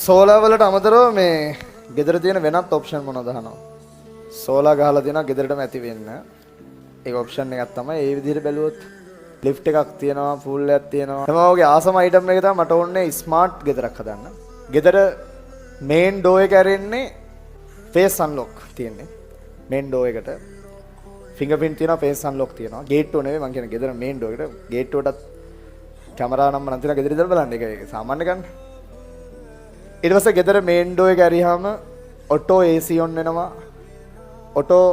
Solar වලට අමතරව මේ ගෙදර තියෙන වෙනත් ඔප්ෂන් මොනවද අහනවා. සෝලා ගහලා තියෙනවා ගෙදරටම ඇති වෙන්න. ඒක ඔප්ෂන් එකක් තමයි. ඒ විදිහට බැලුවොත් ලිෆ්ට් එකක් තියෙනවා, පූල් එකක් තියෙනවා. තමෝගේ ආසම අයිටම් එක තමයි මට ඕනේ ස්මාර්ට් ගෙදරක් හදන්න. ගෙදර මේන් ඩෝ එක ඇරෙන්නේ ෆේස් අන්ලොක් තියෙන්නේ. මේන් ඩෝ එකට ෆින්ගර්ප්‍රින්ට් තියෙනවා, ෆේස් අන්ලොක් තියෙනවා. ගේට්ටුව නෙවෙයි මං කියන්නේ ගෙදර මේන් ඩෝ එකට. ගේට්ටුවටත් කැමරා නම් නම් තියෙනවා ගෙදර ඉඳලා බලන්න. ඒක සාමාන්‍ය ගන්න. ඊට පස්සේ ගෙදර මේන් ඩෝ එක ඇරියාම ඔටෝ AC ඔන් වෙනවා. ඔටෝ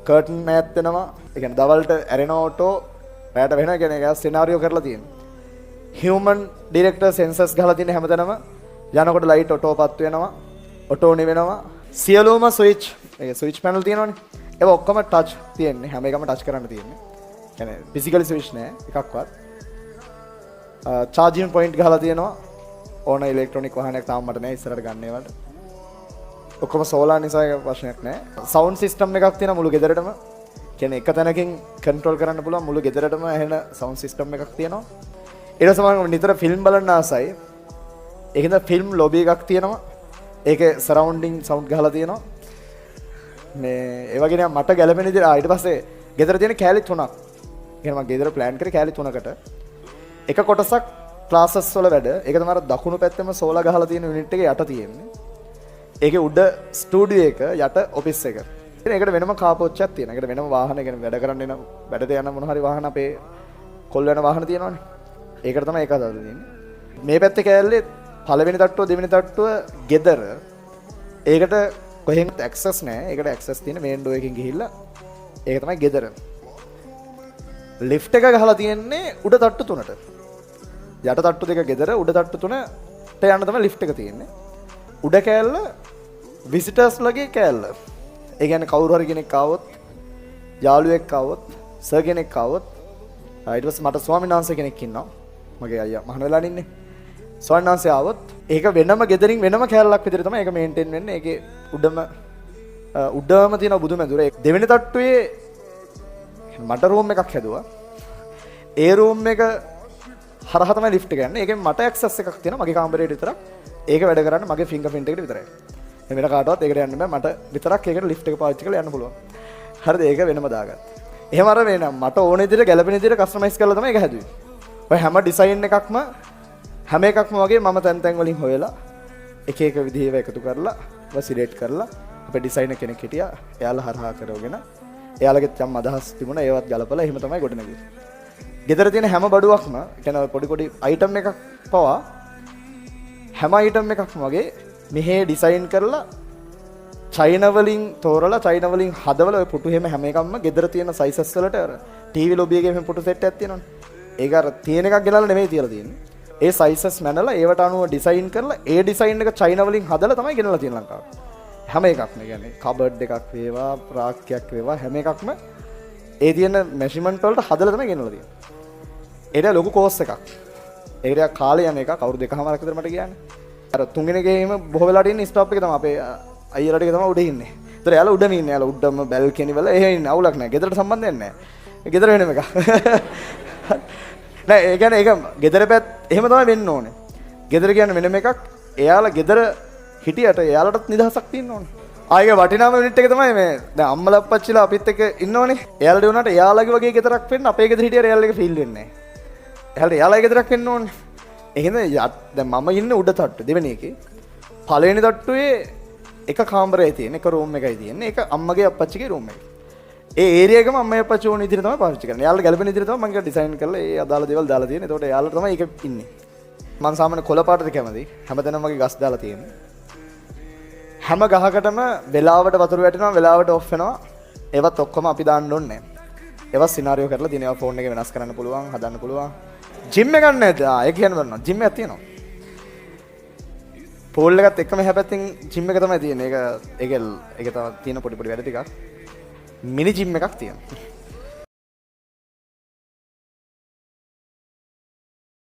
කර්ටන් ඈත් වෙනවා. ඒ කියන්නේ දවල්ට ඇරෙන ඔටෝ රැට වෙනවා. ඒ කියන්නේ ඒක සිනාරියෝ කරලා තියෙනවා. හියුමන් ඩිරෙක්ටර් සෙන්සර්ස් ගහලා තියෙන හැමතැනම යනකොට ලයිට් ඔටෝපත් වෙනවා. ඔටෝ නිවෙනවා. සියලුම ස්විච් ඒ ස්විච් පැනල් තියෙනවනේ. ඒක ඔක්කොම ටච් තියෙන්නේ. හැම එකම ටච් කරන්න තියෙන්නේ. يعني ෆිසිකලි ස්විච් නෑ එකක්වත්. චාර්ජින් පොයින්ට් ගහලා තියෙනවා. ඕන ඉලෙක්ට්‍රොනික වාහනයක් තාම මට නෑ ඉස්සරහට ගන්න ඒවට. ඔක්කොම සෝලාර් නිසා ඒක ප්‍රශ්නයක් නෑ. සවුන්ඩ් සිස්ටම් එකක් තියෙනවා මුළු ගෙදරටම. කියන්නේ එක තැනකින් කන්ට්‍රෝල් කරන්න පුළුවන් මුළු ගෙදරටම ඇහෙන සවුන්ඩ් සිස්ටම් එකක් තියෙනවා. ඊට පස්සේ මම නිතර ෆිල්ම් බලන්න ආසයි. ඒකෙන්ද ෆිල්ම් ලොබි එකක් තියෙනවා. ඒකේ සරවුන්ඩින් සවුන්ඩ් ගහලා තියෙනවා. මේ ඒ වගේ නෑ මට ගැළපෙන විදිහට ඊට පස්සේ ගෙදර තියෙන කෑලි තුනක්. කියන්නේ මම ගෙදර ප්ලෑන් කරේ කෑලි තුනකට. එක කොටසක් ක්ලාසස් වල වැඩ. ඒක තමයි අර දකුණු පැත්තෙම සෝලා ගහලා තියෙන යුනිට් එකේ යට තියෙන්නේ. ඒකේ උඩ ස්ටුඩියෝ එක යට ඔෆිස් එක. ඉතින් ඒකට වෙනම කාපෝච්චයක් තියෙනවා. ඒකට වෙනම වාහන කියන්නේ වැඩ කරන්න එන වැඩට යන මොන හරි වාහන අපේ කොල් වෙන වාහන තියෙනවනේ. ඒකට තමයි ඒක හදලා තියෙන්නේ. මේ පැත්තේ කෑල්ලේ පළවෙනි තට්ටුව දෙවෙනි තට්ටුව ගෙදර. ඒකට කොහෙන්වත් ඇක්සස් නැහැ. ඒකට ඇක්සස් තියෙන මේන් ඩෝ එකකින් ගිහිල්ලා ඒක තමයි ගෙදර. ලිෆ්ට් එක ගහලා තියෙන්නේ උඩ තට්ටු තුනට. යට තට්ටු දෙක ගෙදර උඩ තට්ටු තුනට යන්න තමයි ලිෆ්ට් එක තියෙන්නේ. උඩ කෑල්ල විසිටර්ස් ලගේ කෑල්ල. ඒ කියන්නේ කවුරු හරි කෙනෙක් ආවොත්, යාළුවෙක් ආවොත්, සර් කෙනෙක් ආවොත්, ඊට පස්සේ මට ස්වාමීන් වහන්සේ කෙනෙක් ඉන්නවා. මගේ අයියා මහන වෙලා ඉන්නේ. ස්වාමීන් වහන්සේ ආවොත් ඒක වෙනම ගෙදරින් වෙනම කෑල්ලක් විදිහට තමයි ඒක මේන්ටේන් වෙන්නේ. ඒකේ උඩම තියෙන බුදුමැදුර. දෙවෙනි තට්ටුවේ මට රූම් එකක් හැදුවා. ඒ රූම් එක හරහා තමයි ලිෆ්ට් එක යන්නේ. ඒකෙන් මට ඇක්සස් එකක් තියෙනවා මගේ කාමරේට විතරක්. ඒක වැඩ කරන්නේ මගේ ෆින්ගර්ප්‍රින්ට් එකට විතරයි. වෙන කාටවත් ඒකට යන්න බෑ. මට විතරක් ඒකට ලිෆ්ට් එක පාවිච්චි කරලා යන්න පුළුවන්. හරිද? ඒක වෙනම දාගත්තා. එහෙම අර වෙන මට ඕන විදිහට ගැළපෙන විදිහට කස්ටමයිස් කරලා තමයි ඒක හැදුවේ. ඔය හැම ඩිසයින් එකක්ම හැම එකක්ම වගේ මම තැන් තැන් වලින් හොයලා එක එක විදිහේව එකතු කරලා සිලෙක්ට් කරලා අපේ ඩිසයිනර් කෙනෙක් හිටියා. එයාලා හරහා කරවගෙන එයාලගෙත් යම් අදහස් තිබුණා. ඒවත් ගලපලා එහෙම තමයි ගොඩනගුවේ. ගෙදර තියෙන හැම බඩුවක්ම කියන්නේ පොඩි පොඩි අයිටම් එකක් පවා හැම අයිටම් එකක්ම වගේ මෙහෙ ඩිසයින් කරලා චයිනා වලින් තෝරලා චයිනා වලින් හදවලා ඔය පුටු හැම එකක්ම ගෙදර තියෙන සයිසස් වලට අර ටීවී ලොබි එකේ මෙහෙම පුටු සෙට් එකක් තියෙනවනේ. ඒක අර තියෙන එකක් ගෙනල්ලා නෙමෙයි තියලා තියෙන්නේ. ඒ සයිසස් මැනලා ඒවට අනුව ඩිසයින් කරලා ඒ ඩිසයින් එක චයිනා වලින් හදලා තමයි ගෙනල්ලා තියෙන ලංකාවට. හැම එකක්ම කියන්නේ කබඩ් එකක් වේවා ප්‍රාක්කයක් වේවා හැම එකක්ම ඒ තියෙන මෙෂර්මන්ට් වලට හදලා තමයි ගෙනල්ලා තියෙන්නේ. ඒක ලොකු කෝස් එකක්. ඒකට කාලේ යන එක කවුරු දෙකමාරක් විතර මට කියන්නේ. අර තුන්වෙනි ගේම බොහෝ වෙලාවට ඉන්නේ ස්ටොප් එකේ තමයි අපේ අයියලා ටික තමයි උඩ ඉන්නේ. ඒතර යාළුවා උඩම ඉන්නේ. යාළුවා උඩම බැල්කනි වල එහෙ ඉන්නේ. අවුලක් නැහැ. ගෙදරට සම්බන්ධයක් නැහැ. ගෙදර වෙනම එක. නෑ ඒ කියන්නේ ඒක ගෙදර පැත් එහෙම තමයි වෙන්න ඕනේ. ගෙදර කියන්නේ වෙනම එකක්. එයාලා ගෙදර හිටියට එයාලටත් නිදහසක් තියෙන්න ඕනේ. ආයේ වටිනාම යුනිට් එක තමයි මේ දැන් අම්මලා අප්පච්චිලා අපිත් එක්ක ඉන්නෝනේ. එයාලට වුණාට එයාලගේ වගේ ගෙදරක් වෙන්න අපේ ගෙදර හිටියට එයාලගේ ෆීල් වෙන්නේ නැහැ. එයාලගේ ගෙදරක් වෙන්න ඕනේ. එහෙනම් දැන් මම ඉන්නේ උඩ තට්ටු දෙවෙනි එකේ. පළවෙනි තට්ටුවේ එක කාමරයයි තියෙන එක රූම් එකයි තියෙන්නේ. ඒක අම්මගේ අප්පච්චිගේ රූම් එක. ඒ ඒරියා එකම අම්මයි අප්පච්චි ඕන විදිහට තමයි පාවිච්චි කරන්නේ. එයාලට ගැලපෙන විදිහට තමයි මම ඒක ඩිසයින් කරලා ඒ අදාළ දේවල් දාලා තියෙන්නේ. ඒකට එයාලට තමයි ඒක ඉන්නේ. මම සාමාන්‍ය කොළ පාටට කැමති. හැමතැනම වගේ ගස් දාලා තියෙන්නේ. හැම ගහකටම වෙලාවට වතුර වැටෙනවා වෙලාවට ඔෆ් වෙනවා. ඒවත් ඔක්කොම අපි දාන්න ඕනේ. ඒවත් සිනාරියෝ කරලා දිනවා ෆෝන් එක වෙනස් කරන්න පුළුවන් හදන්න පුළුවන්. ජිම් එකක් නැද්ද? ඒක කියන්න බෑ. ජිම් එකක් තියෙනවා. පූල් එකත් එක්කම හැපැත්තෙන් ජිම් එක තමයි තියෙන්නේ. ඒක තමයි තියෙන පොඩි පොඩි වැඩ ටිකක්. මිනි ජිම් එකක් තියෙනවා.